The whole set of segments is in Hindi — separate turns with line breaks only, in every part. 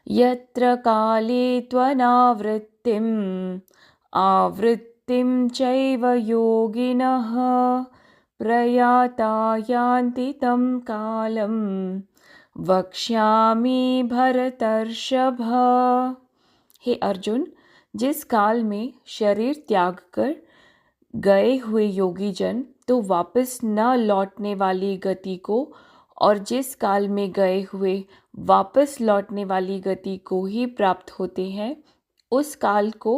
यत्र काले त्वनावृत्तिम् आवृत्तिं चैव योगिनः प्रयाता यान्ति तं कालं वक्ष्यामि भरतर्षभ। हे अर्जुन, जिस काल में शरीर त्याग कर गए हुए योगी जन तो वापस न लौटने वाली गति को, और जिस काल में गए हुए वापस लौटने वाली गति को ही प्राप्त होते हैं, उस काल को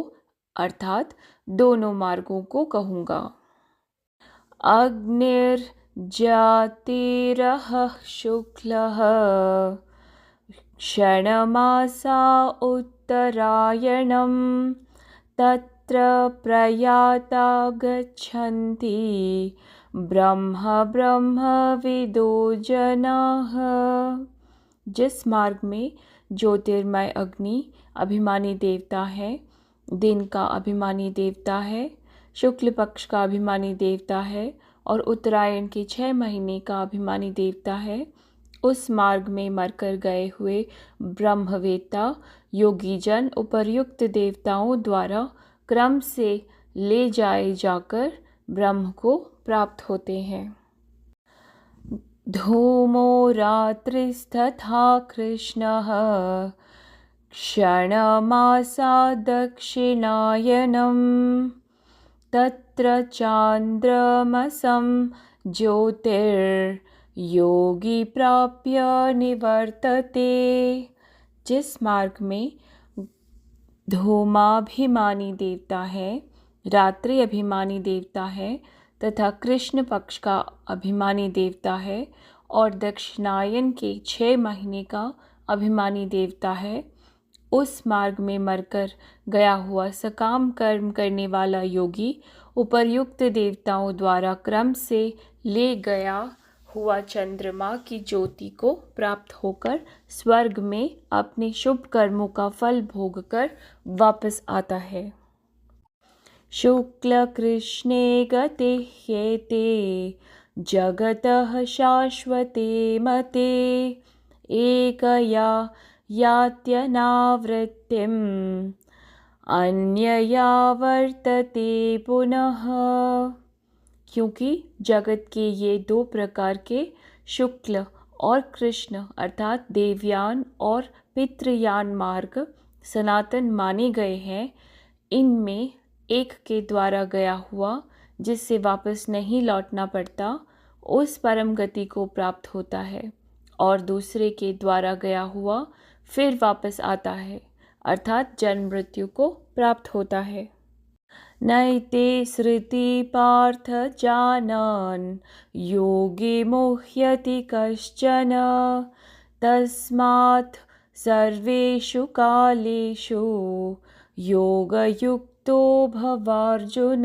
अर्थात दोनों मार्गों को कहूँगा। अग्निर्जातिरः शुक्लः क्षणमासा उत्तरायणं तत्र प्रयाता गच्छन्ति ब्रह्म ब्रह्मविदो जनाः। जिस मार्ग में ज्योतिर्मय अग्नि अभिमानी देवता है, दिन का अभिमानी देवता है, शुक्ल पक्ष का अभिमानी देवता है और उत्तरायण के 6 महीने का अभिमानी देवता है, उस मार्ग में मरकर गए हुए ब्रह्मवेत्ता योगीजन उपर्युक्त देवताओं द्वारा क्रम से ले जाए जाकर ब्रह्म को प्राप्त होते हैं। धूमो रात्रिस्तथा कृष्णः क्षणमासा दक्षिणायनं तत्र चान्द्रमसं ज्योतिर्योगी प्राप्य निवर्तते। जिस मार्ग में धूमाभिमानी देवता है, रात्रि अभिमानी देवता है तथा कृष्ण पक्ष का अभिमानी देवता है और दक्षिणायन के 6 महीने का अभिमानी देवता है, उस मार्ग में मरकर गया हुआ सकाम कर्म करने वाला योगी उपर्युक्त देवताओं द्वारा क्रम से ले गया हुआ चंद्रमा की ज्योति को प्राप्त होकर स्वर्ग में अपने शुभ कर्मों का फल भोगकर वापस आता है। शुक्ल कृष्णे गते ह्येते जगतः शाश्वते मते एकया यात्यनावृत्तिम् अन्यया वर्तते पुनः। क्योंकि जगत के ये 2 प्रकार के शुक्ल और कृष्ण अर्थात देवयान और पितृयान मार्ग सनातन माने गए हैं, इनमें एक के द्वारा गया हुआ जिससे वापस नहीं लौटना पड़ता उस परम गति को प्राप्त होता है, और दूसरे के द्वारा गया हुआ फिर वापस आता है अर्थात जन्म मृत्यु को प्राप्त होता है। नैते श्रुति पार्थ जानान् योगी मुह्यति कश्चन तस्मात् सर्वेषु कालेषु योगयुक्तो भवार्जुन।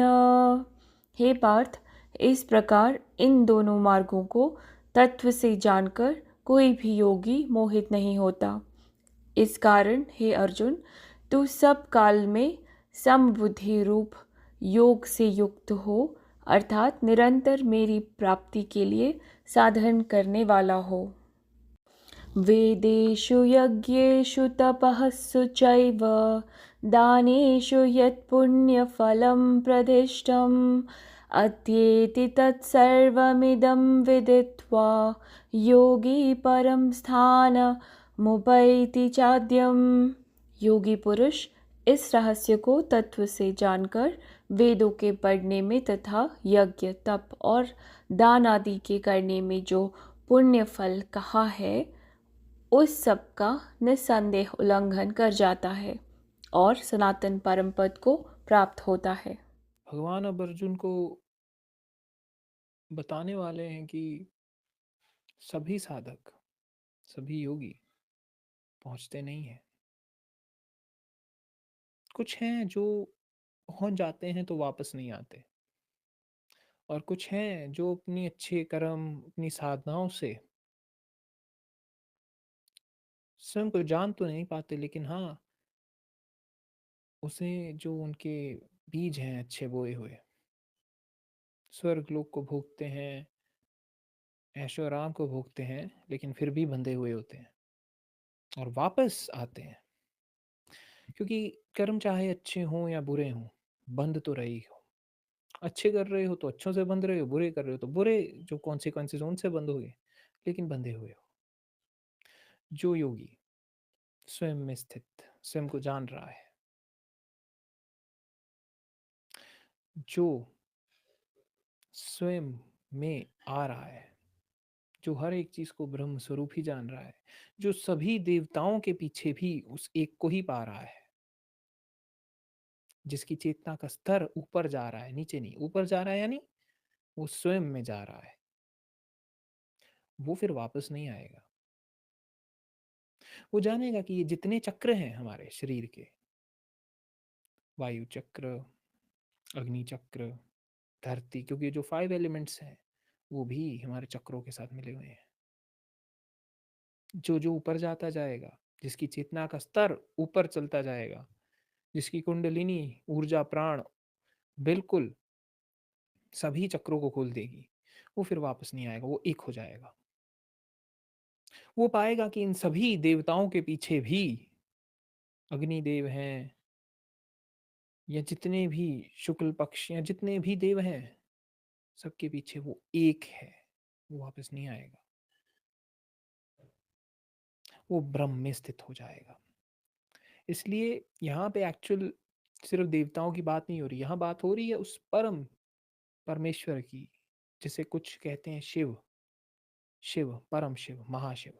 हे पार्थ, इस प्रकार इन दोनों मार्गों को तत्व से जानकर कोई भी योगी मोहित नहीं होता। इस कारण हे अर्जुन, तू सब काल में समबुद्धि रूप योग से युक्त हो अर्थात निरंतर मेरी प्राप्ति के लिए साधन करने वाला हो। वेदेषु यज्ञेषु तपःसु चैव दानेषु यत् पुण्यफलं प्रदिष्टम् अत्येति तत्सर्वमिदं विदित्वा योगी परं स्थानमुपैति चाद्यम्। योगी पुरुष इस रहस्य को तत्व से जानकर वेदों के पढ़ने में तथा यज्ञ तप और दान आदि के करने में जो पुण्य फल कहा है उस सब का निस्संदेह उल्लंघन कर जाता है और सनातन परम पद को प्राप्त होता है।
भगवान अब अर्जुन को बताने वाले हैं कि सभी साधक, सभी योगी पहुंचते नहीं हैं। कुछ हैं जो पहुंच जाते हैं तो वापस नहीं आते, और कुछ हैं जो अपनी अच्छे कर्म, अपनी साधनाओं से स्वयं को जान तो नहीं पाते, लेकिन हाँ, उसे जो उनके बीज हैं अच्छे बोए हुए, स्वर्गलोक को भोगते हैं, ऐशो आराम को भोगते हैं, लेकिन फिर भी बंधे हुए होते हैं और वापस आते हैं। क्योंकि कर्म चाहे अच्छे हों या बुरे हों, बंध तो रहे ही हो। अच्छे कर रहे हो तो अच्छों से बंध रहे हो, बुरे कर रहे हो तो बुरे जो कॉन्सिक्वेंसेस उनसे बंधोगे, लेकिन बंधे हुए हो। जो योगी स्वयं में स्थित, स्वयं को जान रहा है, जो स्वयं में आ रहा है, जो हर एक चीज को ब्रह्म स्वरूप ही जान रहा है, जो सभी देवताओं के पीछे भी उस एक को ही पा रहा है, जिसकी चेतना का स्तर ऊपर जा रहा है, नीचे नहीं, ऊपर जा रहा है, यानी वो स्वयं में जा रहा है, वो फिर वापस नहीं आएगा। वो जानेगा कि ये जितने चक्र हैं हमारे शरीर के, वायु चक्र, अग्नि चक्र, धरती, क्योंकि जो 5 एलिमेंट्स हैं वो भी हमारे चक्रों के साथ मिले हुए हैं। जो जो ऊपर जाता जाएगा, जिसकी चेतना का स्तर ऊपर चलता जाएगा, जिसकी कुंडलिनी ऊर्जा प्राण बिल्कुल सभी चक्रों को खोल देगी, वो फिर वापस नहीं आएगा, वो एक हो जाएगा। वो पाएगा कि इन सभी देवताओं के पीछे भी अग्निदेव हैं, या जितने भी शुक्ल पक्ष या जितने भी देव हैं, सबके पीछे वो एक है, वो वापस नहीं आएगा, वो ब्रह्म में स्थित हो जाएगा। इसलिए यहाँ पे एक्चुअल सिर्फ देवताओं की बात नहीं हो रही, यहाँ बात हो रही है उस परम परमेश्वर की, जिसे कुछ कहते हैं शिव, शिव परम शिव महाशिव।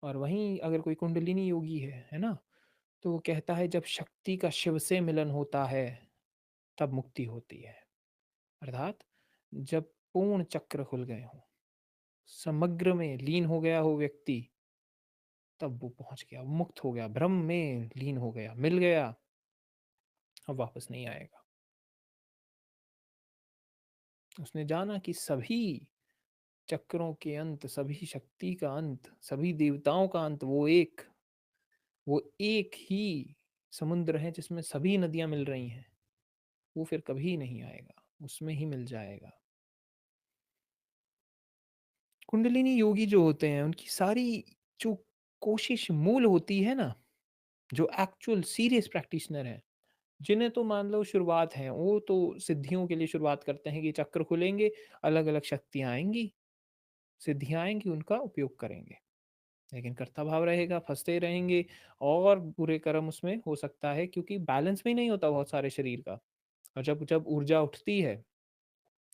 और वहीं अगर कोई कुंडलिनी योगी है ना, तो वो कहता है जब शक्ति का शिव से मिलन होता है तब मुक्ति होती है। अर्थात जब पूर्ण चक्र खुल गए हों, समग्र में लीन हो गया हो व्यक्ति, तब वो पहुंच गया, वो मुक्त हो गया, ब्रह्म में लीन हो गया, मिल गया, अब वापस नहीं आएगा। उसने जाना कि सभी चक्रों के अंत, सभी शक्ति का अंत, सभी देवताओं का अंत वो एक ही समुद्र है जिसमें सभी नदियां मिल रही हैं, वो फिर कभी नहीं आएगा, उसमें ही मिल जाएगा। कुंडलिनी योगी जो होते हैं उनकी सारी जो कोशिश मूल होती है ना, जो एक्चुअल सीरियस प्रैक्टिशनर है, जिन्हें तो मान लो शुरुआत है, वो तो सिद्धियों के लिए शुरुआत करते हैं कि चक्र खुलेंगे, अलग अलग शक्तियां आएंगी, सिद्धियां आएंगी, उनका उपयोग करेंगे, लेकिन कर्ता भाव रहेगा, फंसते रहेंगे, और बुरे कर्म उसमें हो सकता है, क्योंकि बैलेंस भी नहीं होता बहुत सारे शरीर का। और जब जब ऊर्जा उठती है,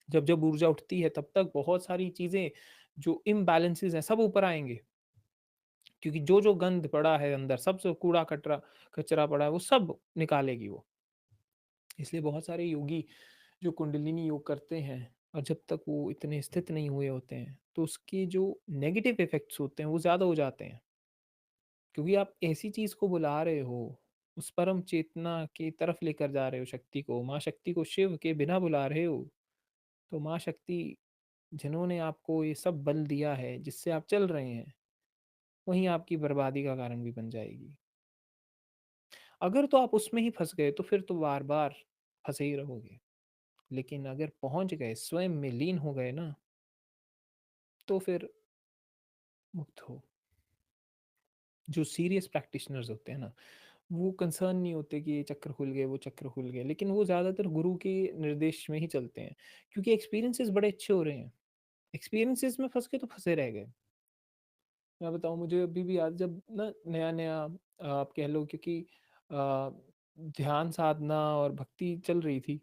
जब जब ऊर्जा उठती है तब तक बहुत सारी चीजें जो इम्बैलेंसेस हैं सब ऊपर आएंगे, क्योंकि जो जो गंद पड़ा है अंदर, सब जो कूड़ा कचरा कचरा पड़ा है, वो सब निकालेगी वो। इसलिए बहुत सारे योगी जो कुंडलिनी योग करते हैं, और जब तक वो इतने स्थित नहीं हुए होते हैं, तो उसके जो नेगेटिव इफेक्ट्स होते हैं वो ज़्यादा हो जाते हैं, क्योंकि आप ऐसी चीज़ को बुला रहे हो, उस परम चेतना की तरफ लेकर जा रहे हो शक्ति को, माँ शक्ति को शिव के बिना बुला रहे हो, तो माँ शक्ति जिन्होंने आपको ये सब बल दिया है जिससे आप चल रहे हैं, वहीं आपकी बर्बादी का कारण भी बन जाएगी। अगर तो आप उसमें ही फंस गए तो फिर तो बार बार फंसे ही रहोगे, लेकिन अगर पहुंच गए, स्वयं में लीन हो गए ना, तो फिर मुक्त हो। जो सीरियस प्रैक्टिशनर्स होते हैं ना, वो कंसर्न नहीं होते कि ये चक्र खुल गए, वो चक्र खुल गए, लेकिन वो ज़्यादातर गुरु के निर्देश में ही चलते हैं, क्योंकि एक्सपीरियंसेस बड़े अच्छे हो रहे हैं। एक्सपीरियंसेस में फंस के तो फंसे रह गए। मैं बताऊँ, मुझे अभी भी याद, जब ना नया नया आप कह लो, क्योंकि अ, ध्यान साधना और भक्ति चल रही थी,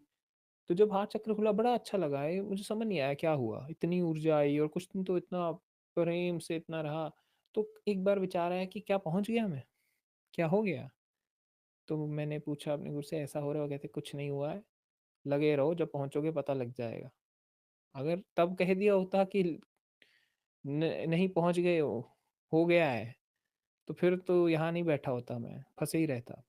तो जब हाथ चक्र खुला बड़ा अच्छा लगा है, मुझे समझ नहीं आया क्या हुआ, इतनी ऊर्जा आई और कुछ दिन तो इतना प्रेम से इतना रहा। तो एक बार विचार आया कि क्या पहुंच गया मैं, क्या हो गया? तो मैंने पूछा अपने गुरु से, ऐसा हो रहा है? वो कहते कुछ नहीं हुआ है, लगे रहो, जब पहुंचोगे पता लग जाएगा। अगर तब कह दिया होता कि नहीं पहुंच गए हो गया है, तो फिर तो यहाँ नहीं बैठा होता, मैं फंसे ही रहता।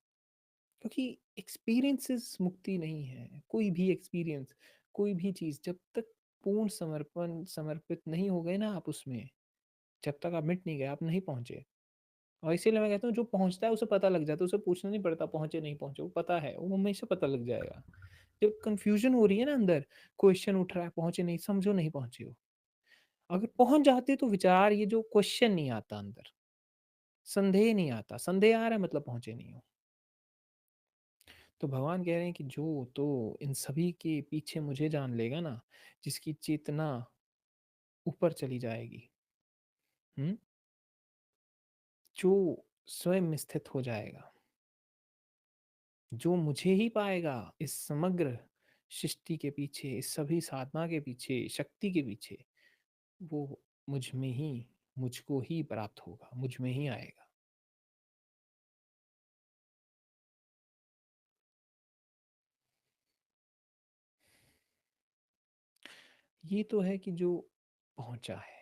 क्योंकि एक्सपीरियंसेस मुक्ति नहीं है, कोई भी एक्सपीरियंस, कोई भी चीज़, जब तक पूर्ण समर्पण समर्पित नहीं हो गए ना आप उसमें, जब तक आप मिट नहीं गए, आप नहीं पहुंचे। और इसीलिए मैं कहता हूँ, जो पहुंचता है उसे पता लग जाता है, उसे पूछना नहीं पड़ता पहुंचे नहीं पहुंचे, वो पता है, वो हमेशा पता लग जाएगा। जब कन्फ्यूज़न हो रही है ना अंदर, क्वेश्चन उठ रहा है, पहुँचे नहीं, समझो नहीं पहुँचे हो। अगर पहुँच जाते तो विचार ये जो क्वेश्चन नहीं आता अंदर, संदेह नहीं आता, संदेह आ रहा है मतलब पहुँचे नहीं हो। तो भगवान कह रहे हैं कि जो तो इन सभी के पीछे मुझे जान लेगा ना, जिसकी चेतना ऊपर चली जाएगी, हुँ? जो स्वयं में स्थित हो जाएगा, जो मुझे ही पाएगा इस समग्र सृष्टि के पीछे, इस सभी साधना के पीछे, शक्ति के पीछे, वो मुझ में ही मुझको ही प्राप्त होगा, मुझ में ही आएगा। ये तो है कि जो पहुँचा है,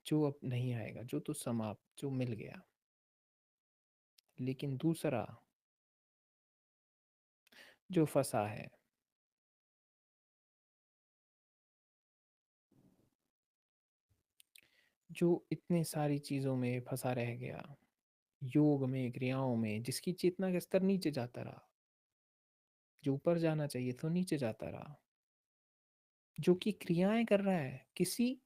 जो अब नहीं आएगा, जो तो समाप्त, जो मिल गया। लेकिन दूसरा जो फँसा है, जो इतनी सारी चीज़ों में फँसा रह गया, योग में, क्रियाओं में, जिसकी चेतना का स्तर नीचे जाता रहा, जो ऊपर जाना चाहिए तो नीचे जाता रहा, जो कि क्रियाएँ कर रहा है किसी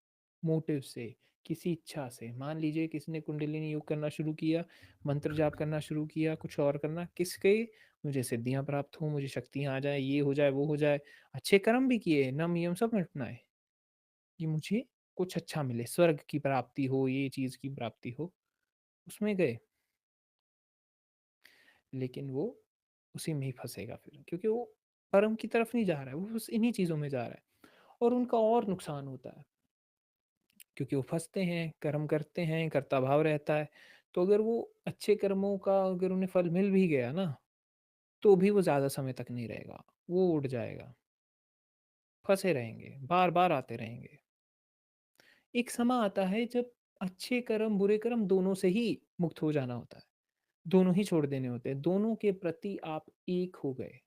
मोटिव से, किसी इच्छा से। मान लीजिए किसी ने कुंडलिनी योग करना शुरू किया, मंत्र जाप करना शुरू किया, कुछ और करना, किसके? मुझे सिद्धियाँ प्राप्त हों, मुझे शक्तियाँ आ जाएँ, ये हो जाए, वो हो जाए। अच्छे कर्म भी किए, नियम सब अपनाए कि मुझे कुछ अच्छा मिले, स्वर्ग की प्राप्ति हो, ये चीज़ की प्राप्ति हो, उसमें गए। लेकिन वो उसी में ही फँसेगा फिर, क्योंकि वो परम की तरफ नहीं जा रहा है, वो बस इन्हीं चीज़ों में जा रहा है और उनका और नुकसान होता है, क्योंकि वो फँसते हैं, कर्म करते हैं, कर्ता भाव रहता है। तो अगर वो अच्छे कर्मों का अगर उन्हें फल मिल भी गया ना, तो भी वो ज़्यादा समय तक नहीं रहेगा, वो उड़ जाएगा, फँसे रहेंगे, बार-बार आते रहेंगे। एक समय आता है जब अच्छे कर्म, बुरे कर्म दोनों से ही मुक्त हो जाना होता है, दोनों ही छोड़ देने होते हैं, दोनों के प्रति आप एक हो गए।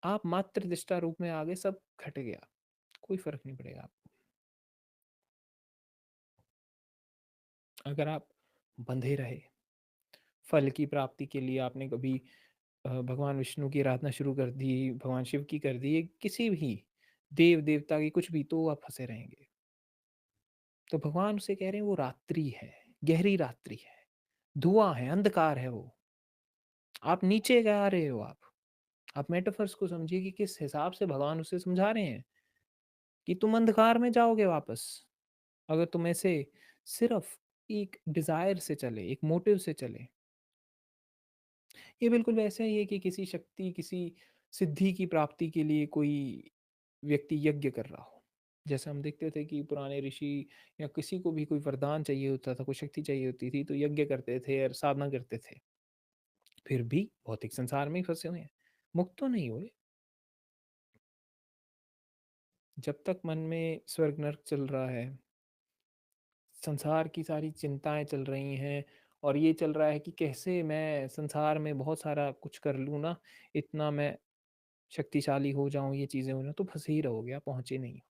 आप मात्र दृष्टा रूप में आ गए, सब घट गया, कोई फ़र्क नहीं पड़ेगा आपको। अगर आप बंधे रहे, फल की प्राप्ति के लिए आपने कभी भगवान विष्णु की आराधना शुरू कर दी, भगवान शिव की कर दी, किसी भी देव-देवता की कुछ भी, तो आप फँसे रहेंगे। तो भगवान उससे कह रहे हैं वो रात्रि है, गहरी रात्रि है, धुआँ है, अंधकार है वो। आप नीचे जा रहे हो आप। आप मेटाफर्स को समझिए कि किस हिसाब से भगवान उसे समझा रहे हैं कि तुम अंधकार में जाओगे वापस। अगर तुम ऐसे सिर्फ़ एक डिज़ायर से चले, एक मोटिव से चले। ये बिल्कुल वैसा ही है कि किसी शक्ति, किसी सिद्धि की प्राप्ति के लिए कोई व्यक्ति यज्ञ कर रहा हो। जैसे हम देखते थे कि पुराने ऋषि या किसी को भी कोई वरदान चाहिए होता था, कोई शक्ति चाहिए होती थी, तो यज्ञ करते थे और साधना करते थे। फिर भी भौतिक संसार में ही फँसे हुए हैं, मुक्त तो नहीं हुए। जब तक मन में स्वर्ग नर्क चल रहा है, संसार की सारी चिंताएँ चल रही हैं और ये चल रहा है कि कैसे मैं संसार में बहुत सारा कुछ कर लूँ ना, इतना मैं शक्तिशाली हो जाऊँ, ये चीज़ें हो जाऊँ, तो फँसे ही रहोगे, आप पहुँचे नहीं,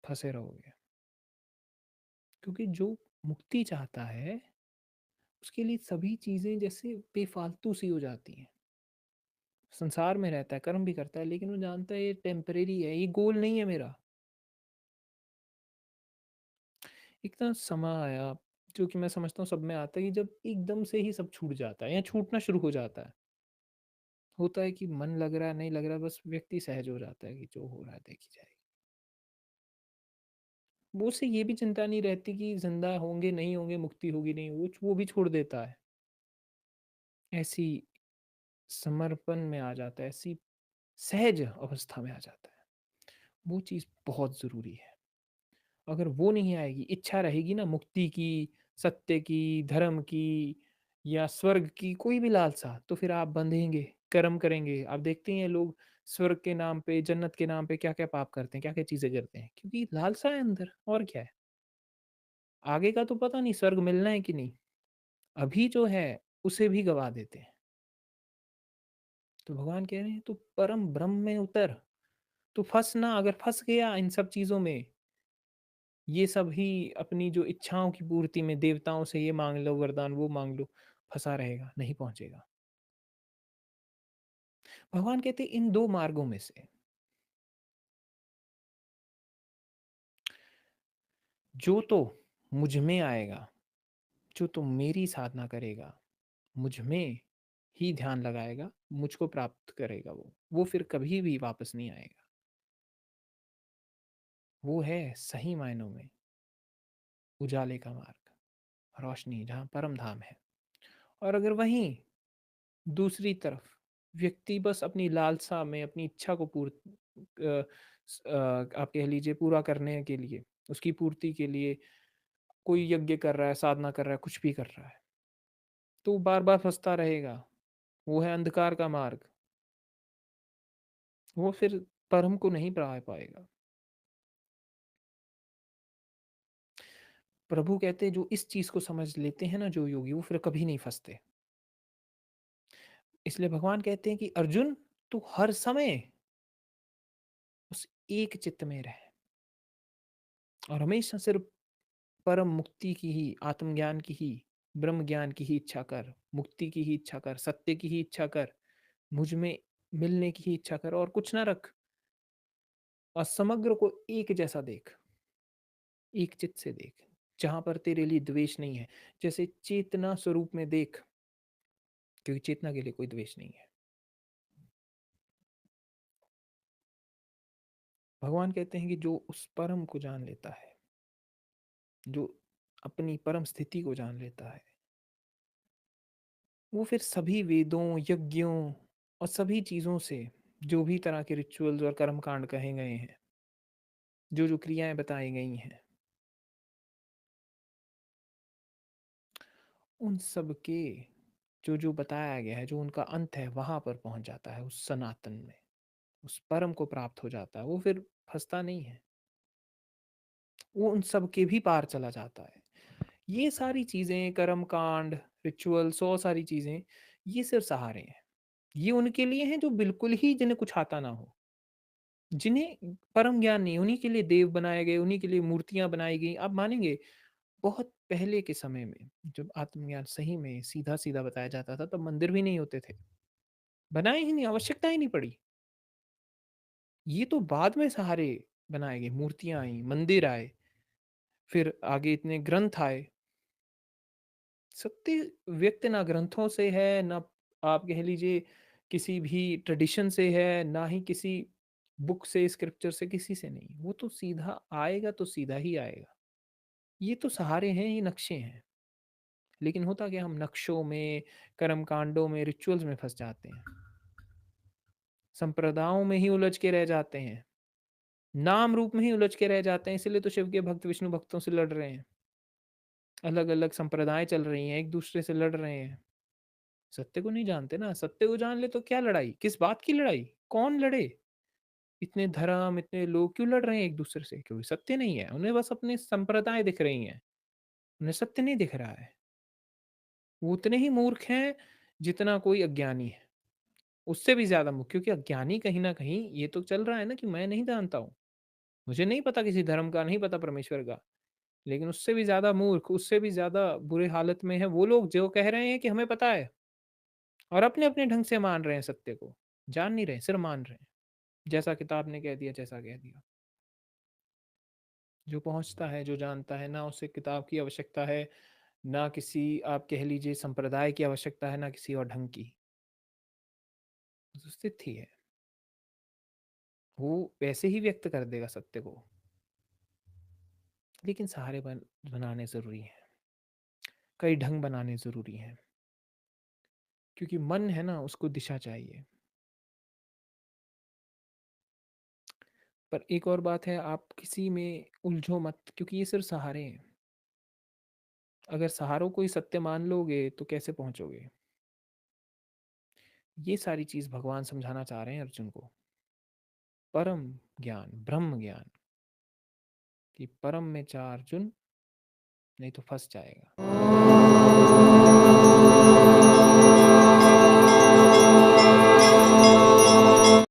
फँसे रहोगे। क्योंकि जो मुक्ति चाहता है, उसके लिए सभी चीज़ें जैसे बेफ़ालतू सी हो जाती हैं। संसार में रहता है, कर्म भी करता है, लेकिन वो जानता है ये टेम्परेरी है, ये गोल नहीं है मेरा। एक ना समय आया, जो कि मैं समझता हूँ सब में आता है कि जब एकदम से ही सब छूट जाता है या छूटना शुरू हो जाता है। होता है कि मन लग रहा है, नहीं लग रहा है, बस व्यक्ति सहज हो जाता है कि जो हो रहा है देखी जाएगी। वो उसे ये भी चिंता नहीं रहती कि ज़िंदा होंगे, नहीं होंगे, मुक्ति होगी, नहीं होगी, वो भी छोड़ देता है। ऐसी समर्पण में आ जाता है, ऐसी सहज अवस्था में आ जाता है। वो चीज़ बहुत ज़रूरी है। अगर वो नहीं आएगी, इच्छा रहेगी ना मुक्ति की, सत्य की, धर्म की या स्वर्ग की, कोई भी लालसा, तो फिर आप बंधेंगे, कर्म करेंगे। आप देखते ही हैं लोग स्वर्ग के नाम पे, जन्नत के नाम पे क्या-क्या पाप करते हैं, क्या-क्या चीज़ें करते हैं, क्योंकि लालसा है अंदर, और क्या है। आगे का तो पता नहीं स्वर्ग मिलना है कि नहीं। अभी जो है, उसे भी गँवा देते हैं। तो भगवान कह रहे हैं, "तू परम ब्रह्म में उतर, तू फँस ना, अगर फँस गया इन सब चीज़ों में, ये सब ही अपनी जो इच्छाओं की पूर्ति में देवताओं से ये माँग लो वरदान, वो माँग लो, फँसा रहेगा, नहीं पहुँचेगा। भगवान कहते हैं इन 2 मार्गों में से जो तो मुझ में आएगा, जो तो मेरी साधना करेगा, मुझ में ही ध्यान लगाएगा, मुझको प्राप्त करेगा वो फिर कभी भी वापस नहीं आएगा। वो है सही मायनों में उजाले का मार्ग, रोशनी जहाँ परम धाम है। और अगर वहीं दूसरी तरफ व्यक्ति बस अपनी लालसा में अपनी इच्छा को आप कह लीजिए पूरा करने के लिए, उसकी पूर्ति के लिए कोई यज्ञ कर रहा है, साधना कर रहा है, कुछ भी कर रहा है, तो बार बार फंसता रहेगा। वो है अंधकार का मार्ग। वो फिर परम को नहीं पा पाएगा। प्रभु कहते हैं जो इस चीज को समझ लेते हैं ना जो योगी, वो फिर कभी नहीं फंसते। इसलिए भगवान कहते हैं कि अर्जुन, तू हर समय उस एक चित्त में रहे और हमेशा सिर्फ परम मुक्ति की ही, आत्मज्ञान की ही, ब्रह्म ज्ञान की ही इच्छा कर, मुक्ति की ही इच्छा कर, सत्य की ही इच्छा कर, मुझ में मिलने की ही इच्छा कर और कुछ ना रख। और समग्र को एक जैसा देख, एक चित्त से देख, जहां पर तेरे लिए द्वेष नहीं है। जैसे चेतना स्वरूप में देख, क्योंकि चेतना के लिए कोई द्वेष नहीं है। भगवान कहते हैं कि जो उस परम को जान लेता है, जो अपनी परम स्थिति को जान लेता है, वो फिर सभी वेदों, यज्ञों और सभी चीजों से, जो भी तरह के रिचुअल्स और कर्म कांड कहे गए हैं, जो जो क्रियाएं बताई गई हैं, उन सब के जो जो बताया गया है, जो उनका अंत है, वहां पर पहुंच जाता है, उस सनातन में, उस परम को प्राप्त हो जाता है। वो फिर फंसता नहीं है, वो उन सब के भी पार चला जाता है। ये सारी चीजें, कर्म कांड, रिचुअल, सौ सारी चीजें, ये सिर्फ सहारे हैं। ये उनके लिए हैं जो बिल्कुल ही जिन्हें कुछ आता ना हो, जिन्हें परम ज्ञान नहीं, उन्हीं के लिए देव बनाए गए, उन्हीं के लिए मूर्तियां बनाई गई। आप मानेंगे बहुत पहले के समय में जब आत्मज्ञान सही में सीधा सीधा बताया जाता था, तब मंदिर भी नहीं होते थे, बनाए ही नहीं, आवश्यकता ही नहीं पड़ी। ये तो बाद में सहारे बनाए गए, मूर्तियां आई, मंदिर आए, फिर आगे इतने ग्रंथ आए। सत्य व्यक्त ना ग्रंथों से है, ना आप कह लीजिए किसी भी ट्रेडिशन से है, ना ही किसी बुक से, स्क्रिप्चर से, किसी से नहीं। वो तो सीधा आएगा तो सीधा ही आएगा। ये तो सहारे हैं, ये नक्शे हैं। लेकिन होता क्या, हम नक्शों में, कर्म कांडों में, रिचुअल्स में फंस जाते हैं, संप्रदायों में ही उलझ के रह जाते हैं, नाम रूप में ही उलझ के रह जाते हैं। इसलिए तो शिव के भक्त विष्णु भक्तों से लड़ रहे हैं, अलग अलग संप्रदाय चल रही हैं, एक दूसरे से लड़ रहे हैं। सत्य को नहीं जानते ना। सत्य को जान ले तो क्या लड़ाई, किस बात की लड़ाई, कौन लड़े। इतने धर्म, इतने लोग क्यों लड़ रहे हैं एक दूसरे से? क्योंकि सत्य नहीं है, उन्हें बस अपने संप्रदाय दिख रही हैं, उन्हें सत्य नहीं दिख रहा है। वो उतने ही मूर्ख हैं जितना कोई अज्ञानी है, उससे भी ज्यादा मूर्ख। क्योंकि अज्ञानी कहीं ना कहीं ये तो चल रहा है ना कि मैं नहीं जानता हूँ, मुझे नहीं पता किसी धर्म का, नहीं पता परमेश्वर का। लेकिन उससे भी ज्यादा मूर्ख, उससे भी ज्यादा बुरे हालत में है वो लोग जो कह रहे हैं कि हमें पता है, और अपने अपने ढंग से मान रहे हैं सत्य को। जान नहीं रहे, सिर्फ मान रहे हैं, जैसा किताब ने कह दिया, जैसा कह दिया। जो पहुंचता है, जो जानता है ना, उसे किताब की आवश्यकता है, ना किसी आप कह लीजिए संप्रदाय की आवश्यकता है, ना किसी और ढंग की। जो स्थिति है वो वैसे ही व्यक्त कर देगा सत्य को। लेकिन सहारे बनाने जरूरी है, कई ढंग बनाने जरूरी हैं, क्योंकि मन है ना, उसको दिशा चाहिए। पर एक और बात है, आप किसी में उलझो मत, क्योंकि ये सिर्फ सहारे हैं। अगर सहारों को ही सत्य मान लोगे तो कैसे पहुंचोगे? ये सारी चीज भगवान समझाना चाह रहे हैं अर्जुन को। परम ज्ञान, ब्रह्म ज्ञान, कि परम में चार अर्जुन, नहीं तो फंस जाएगा।